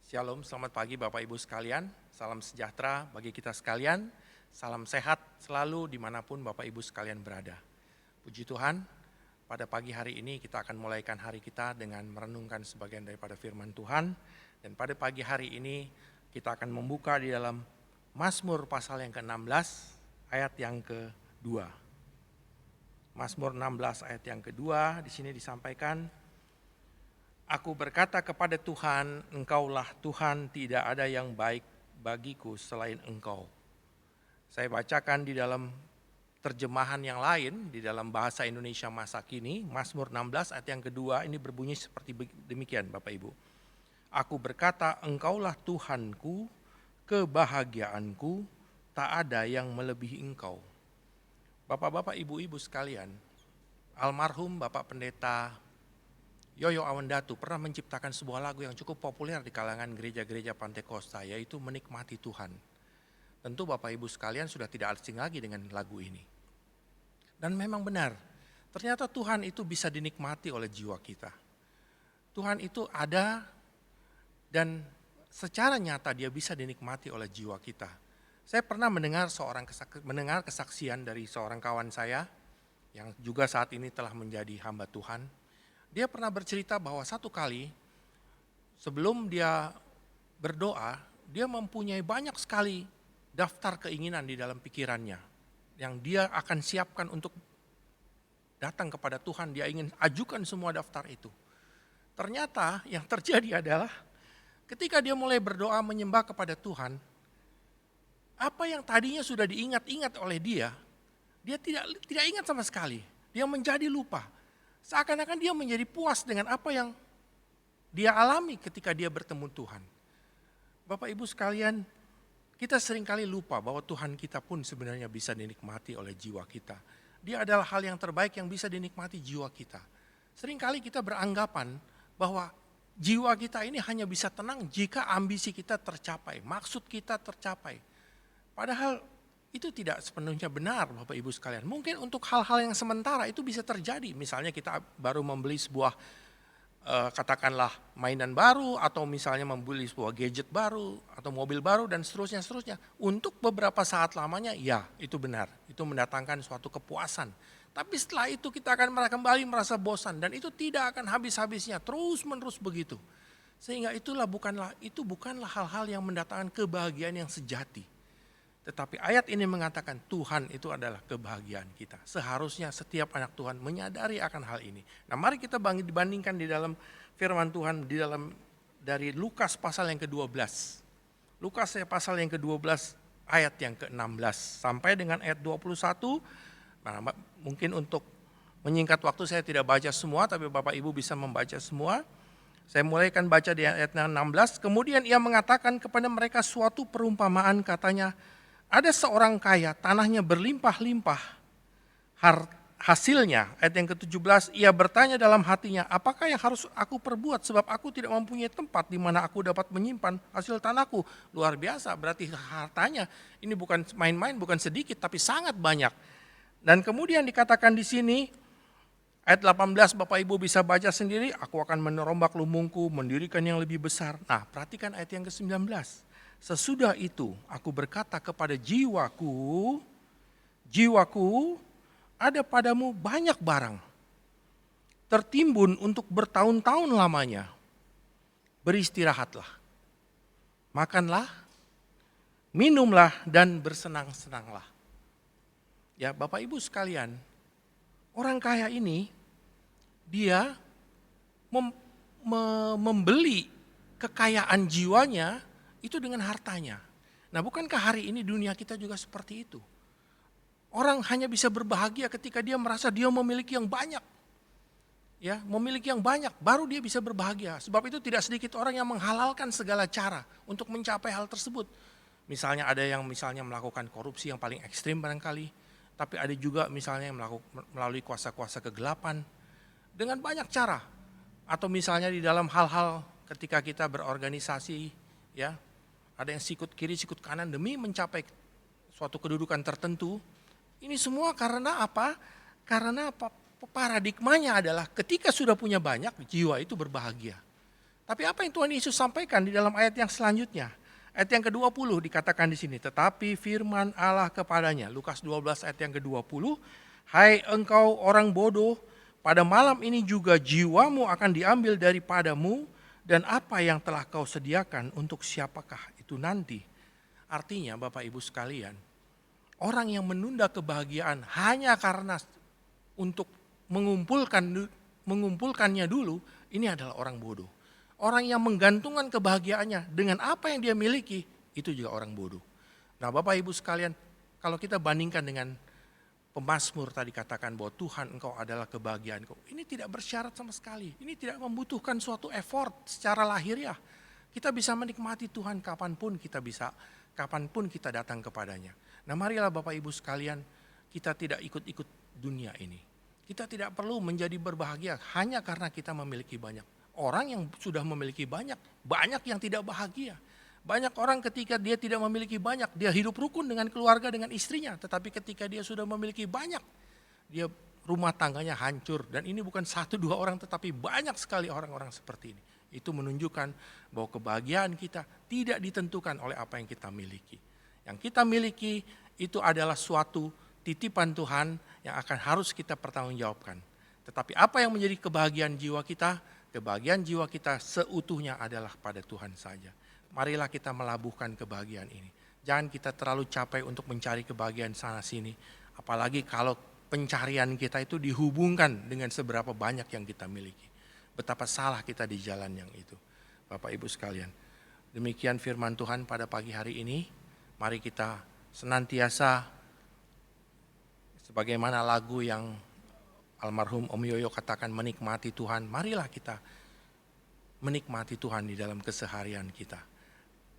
Shalom, selamat pagi Bapak Ibu sekalian, salam sejahtera bagi kita sekalian, salam sehat selalu dimanapun Bapak Ibu sekalian berada. Puji Tuhan, pada pagi hari ini kita akan mulaikan hari kita dengan merenungkan sebagian daripada firman Tuhan. Dan pada pagi hari ini kita akan membuka di dalam Mazmur pasal yang ke-16 ayat yang kedua. Mazmur 16 ayat yang kedua di sini disampaikan, Aku berkata kepada Tuhan, Engkaulah Tuhan, tidak ada yang baik bagiku selain Engkau. Saya bacakan di dalam terjemahan yang lain, di dalam bahasa Indonesia masa kini, Mazmur 16 ayat yang kedua, ini berbunyi seperti demikian Bapak Ibu. Aku berkata, Engkaulah Tuhanku, kebahagiaanku, tak ada yang melebihi Engkau. Bapak-bapak, ibu-ibu sekalian, almarhum Bapak Pendeta Yoyo Awandatu pernah menciptakan sebuah lagu yang cukup populer di kalangan gereja-gereja Pantekosta, yaitu Menikmati Tuhan. Tentu Bapak Ibu sekalian sudah tidak asing lagi dengan lagu ini. Dan memang benar, ternyata Tuhan itu bisa dinikmati oleh jiwa kita. Tuhan itu ada dan secara nyata dia bisa dinikmati oleh jiwa kita. Saya pernah mendengar kesaksian dari seorang kawan saya yang juga saat ini telah menjadi hamba Tuhan. Dia pernah bercerita bahwa satu kali sebelum dia berdoa, dia mempunyai banyak sekali daftar keinginan di dalam pikirannya yang dia akan siapkan untuk datang kepada Tuhan. Dia ingin ajukan semua daftar itu. Ternyata yang terjadi adalah ketika dia mulai berdoa menyembah kepada Tuhan, apa yang tadinya sudah diingat-ingat oleh dia tidak ingat sama sekali. Dia menjadi lupa. Seakan-akan dia menjadi puas dengan apa yang dia alami ketika dia bertemu Tuhan. Bapak Ibu sekalian, kita seringkali lupa bahwa Tuhan kita pun sebenarnya bisa dinikmati oleh jiwa kita. Dia adalah hal yang terbaik yang bisa dinikmati jiwa kita. Seringkali kita beranggapan bahwa jiwa kita ini hanya bisa tenang jika ambisi kita tercapai, maksud kita tercapai. Padahal itu tidak sepenuhnya benar Bapak Ibu sekalian. Mungkin untuk hal-hal yang sementara itu bisa terjadi. Misalnya kita baru membeli sebuah katakanlah mainan baru, atau misalnya membeli sebuah gadget baru atau mobil baru dan seterusnya. Untuk beberapa saat lamanya ya itu benar. Itu mendatangkan suatu kepuasan. Tapi setelah itu kita akan kembali merasa bosan dan itu tidak akan habis-habisnya, terus-menerus begitu. Sehingga itu bukanlah hal-hal yang mendatangkan kebahagiaan yang sejati. Tetapi ayat ini mengatakan Tuhan itu adalah kebahagiaan kita. Seharusnya setiap anak Tuhan menyadari akan hal ini. Nah, mari kita dibandingkan di dalam firman Tuhan dari Lukas pasal yang ke-12. Lukas pasal yang ke-12 ayat yang ke-16 sampai dengan ayat 21. Nah, mungkin untuk menyingkat waktu saya tidak baca semua, tapi Bapak Ibu bisa membaca semua. Saya mulaikan baca di ayat 16. Kemudian ia mengatakan kepada mereka suatu perumpamaan, katanya, ada seorang kaya, tanahnya berlimpah-limpah hasilnya. Ayat yang ke-17, ia bertanya dalam hatinya, apakah yang harus aku perbuat sebab aku tidak mempunyai tempat di mana aku dapat menyimpan hasil tanahku. Luar biasa, berarti hartanya ini bukan main-main, bukan sedikit, tapi sangat banyak. Dan kemudian dikatakan di sini, ayat 18 Bapak Ibu bisa baca sendiri, aku akan menerombak lumbungku, mendirikan yang lebih besar. Nah, perhatikan ayat yang ke-19. Sesudah itu aku berkata kepada jiwaku, ada padamu banyak barang, tertimbun untuk bertahun-tahun lamanya. Beristirahatlah, makanlah, minumlah dan bersenang-senanglah. Ya Bapak Ibu sekalian, orang kaya ini dia membeli kekayaan jiwanya itu dengan hartanya. Nah, bukankah hari ini dunia kita juga seperti itu? Orang hanya bisa berbahagia ketika dia merasa dia memiliki yang banyak. Ya, memiliki yang banyak baru dia bisa berbahagia. Sebab itu tidak sedikit orang yang menghalalkan segala cara untuk mencapai hal tersebut. Misalnya ada yang melakukan korupsi yang paling ekstrim barangkali, tapi ada juga misalnya yang melalui kuasa-kuasa kegelapan dengan banyak cara. Atau misalnya di dalam hal-hal ketika kita berorganisasi, ya, ada yang sikut kiri, sikut kanan demi mencapai suatu kedudukan tertentu. Ini semua karena apa? Karena paradigmanya adalah ketika sudah punya banyak, jiwa itu berbahagia. Tapi apa yang Tuhan Yesus sampaikan di dalam ayat yang selanjutnya? Ayat yang ke-20 dikatakan di sini, tetapi firman Allah kepadanya, Lukas 12 ayat yang ke-20, hai engkau orang bodoh, pada malam ini juga jiwamu akan diambil daripadamu, dan apa yang telah kau sediakan untuk siapakah itu nanti? Artinya Bapak Ibu sekalian, orang yang menunda kebahagiaan hanya karena untuk mengumpulkannya dulu, ini adalah orang bodoh. Orang yang menggantungkan kebahagiaannya dengan apa yang dia miliki, itu juga orang bodoh. Nah Bapak Ibu sekalian, kalau kita bandingkan dengan pemazmur tadi katakan bahwa Tuhan engkau adalah kebahagiaanku. Ini tidak bersyarat sama sekali. Ini tidak membutuhkan suatu effort secara lahiriah. Kita bisa menikmati Tuhan kapanpun kita datang kepadanya. Nah marilah Bapak Ibu sekalian, kita tidak ikut-ikut dunia ini. Kita tidak perlu menjadi berbahagia hanya karena kita memiliki banyak. Orang yang sudah memiliki banyak yang tidak bahagia. Banyak orang ketika dia tidak memiliki banyak, dia hidup rukun dengan keluarga, dengan istrinya. Tetapi ketika dia sudah memiliki banyak, dia rumah tangganya hancur. Dan ini bukan 1-2 orang, tetapi banyak sekali orang-orang seperti ini. Itu menunjukkan bahwa kebahagiaan kita tidak ditentukan oleh apa yang kita miliki. Yang kita miliki itu adalah suatu titipan Tuhan yang akan harus kita pertanggungjawabkan. Tetapi apa yang menjadi kebahagiaan jiwa kita? Kebahagiaan jiwa kita seutuhnya adalah pada Tuhan saja. Marilah kita melabuhkan kebahagiaan ini. Jangan kita terlalu capek untuk mencari kebahagiaan sana sini. Apalagi kalau pencarian kita itu dihubungkan dengan seberapa banyak yang kita miliki. Betapa salah kita di jalan yang itu. Bapak Ibu sekalian, demikian firman Tuhan pada pagi hari ini. Mari kita senantiasa, sebagaimana lagu yang almarhum Om Yoyo katakan menikmati Tuhan, marilah kita menikmati Tuhan di dalam keseharian kita.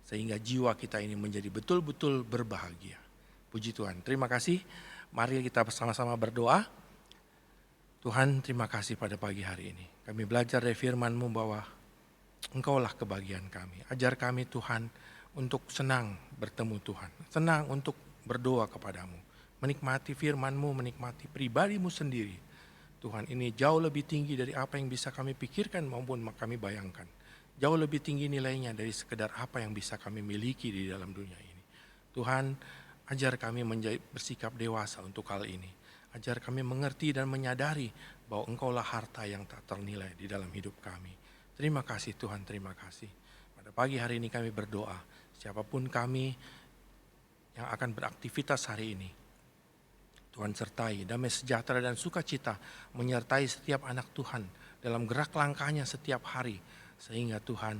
Sehingga jiwa kita ini menjadi betul-betul berbahagia. Puji Tuhan, terima kasih. Mari kita bersama-sama berdoa. Tuhan, terima kasih pada pagi hari ini. Kami belajar dari firman-Mu bahwa Engkaulah kebahagiaan kami. Ajar kami Tuhan untuk senang bertemu Tuhan. Senang untuk berdoa kepadamu. Menikmati firman-Mu, menikmati pribadi-Mu sendiri. Tuhan, ini jauh lebih tinggi dari apa yang bisa kami pikirkan maupun kami bayangkan. Jauh lebih tinggi nilainya dari sekedar apa yang bisa kami miliki di dalam dunia ini. Tuhan, ajar kami bersikap dewasa untuk hal ini. Ajar kami mengerti dan menyadari bahwa Engkaulah harta yang tak ternilai di dalam hidup kami. Terima kasih Tuhan, terima kasih. Pada pagi hari ini kami berdoa, siapapun kami yang akan beraktivitas hari ini, Tuhan sertai, damai sejahtera dan sukacita menyertai setiap anak Tuhan dalam gerak langkahnya setiap hari. Sehingga Tuhan,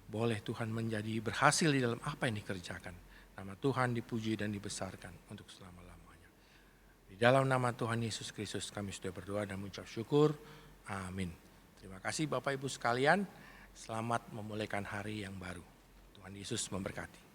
boleh Tuhan menjadi berhasil di dalam apa yang dikerjakan. Nama Tuhan dipuji dan dibesarkan untuk selama-lamanya. Di dalam nama Tuhan Yesus Kristus kami sudah berdoa dan mengucap syukur. Amin. Terima kasih Bapak Ibu sekalian, selamat memulaikan hari yang baru. Tuhan Yesus memberkati.